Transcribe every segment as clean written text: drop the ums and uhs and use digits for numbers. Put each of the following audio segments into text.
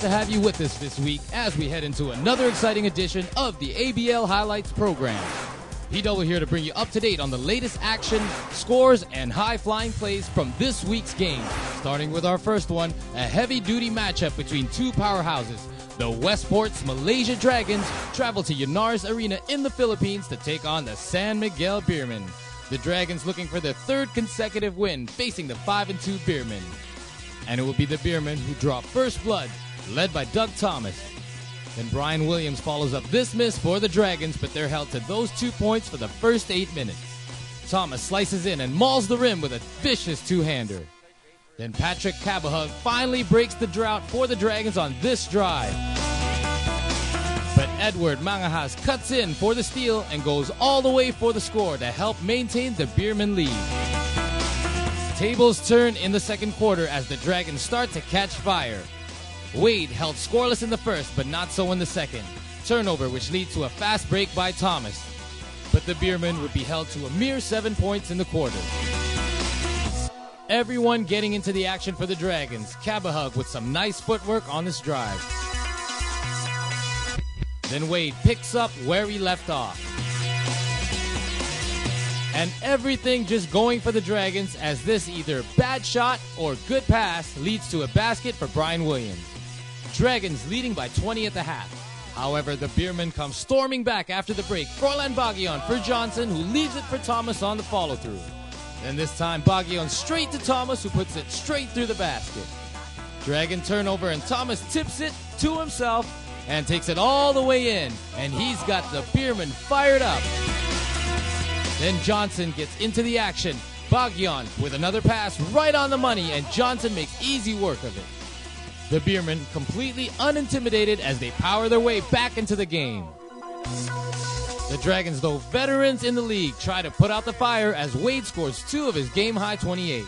to have you with us this week as we head into another exciting edition of the ABL Highlights program. P-Double here to bring you up to date on the latest action, scores, and high-flying plays from this week's game. Starting with our first one, a heavy-duty matchup between two powerhouses. The Westports Malaysia Dragons travel to Yunars Arena in the Philippines to take on the San Miguel Beermen. The Dragons looking for their third consecutive win, facing the 5-2 Beermen. And it will be the Beermen who draw first blood, led by Doug Thomas. Then Brian Williams follows up this miss for the Dragons, but they're held to those 2 points for the first 8 minutes. Thomas slices in and mauls the rim with a vicious two-hander. Then Patrick Cabahug finally breaks the drought for the Dragons on this drive. But Edward Mangahas cuts in for the steal and goes all the way for the score to help maintain the Beermen lead. Tables turn in the second quarter as the Dragons start to catch fire. Wade held scoreless in the first, but not so in the second. Turnover, which leads to a fast break by Thomas. But the Beermen would be held to a mere 7 points in the quarter. Everyone getting into the action for the Dragons. Cabahug with some nice footwork on this drive. Then Wade picks up where he left off. And everything just going for the Dragons as this either bad shot or good pass leads to a basket for Brian Williams. Dragons leading by 20 at the half. However, the Beermen come storming back after the break. Froilan Baguion for Johnson, who leaves it for Thomas on the follow-through. Then this time, Baguion straight to Thomas, who puts it straight through the basket. Dragon turnover, and Thomas tips it to himself and takes it all the way in. And he's got the Beermen fired up. Then Johnson gets into the action. Baguion with another pass right on the money, and Johnson makes easy work of it. The Beermen completely unintimidated as they power their way back into the game. The Dragons, though veterans in the league, try to put out the fire as Wade scores 2 of his game-high 28.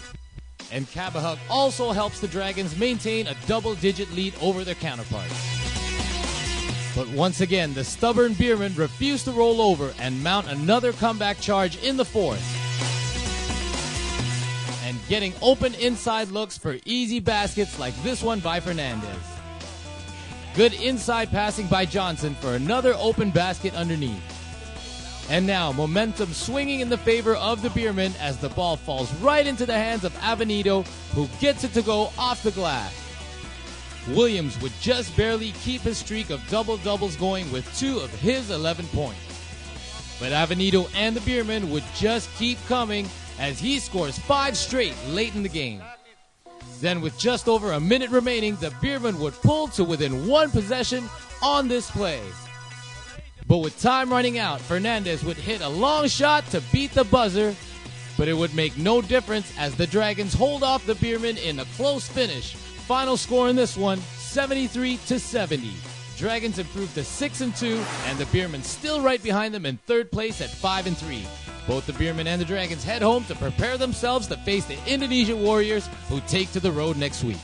And Cabahug also helps the Dragons maintain a double-digit lead over their counterparts. But once again, the stubborn Beermen refuse to roll over and mount another comeback charge in the fourth. And getting open inside looks for easy baskets like this one by Fernandez. Good inside passing by Johnson for another open basket underneath. And now momentum swinging in the favor of the Beermen as the ball falls right into the hands of Avenido, who gets it to go off the glass. Williams would just barely keep his streak of double-doubles going with 2 of his 11 points. But Avenido and the Beermen would just keep coming as he scores 5 straight late in the game. Then with just over a minute remaining, the Beermen would pull to within 1 possession on this play. But with time running out, Fernandez would hit a long shot to beat the buzzer, but it would make no difference as the Dragons hold off the Beermen in a close finish. Final score in this one, 73-70. Dragons improved to 6-2, and the Beermen still right behind them in third place at 5-3. Both the Beermen and the Dragons head home to prepare themselves to face the Indonesia Warriors, who take to the road next week.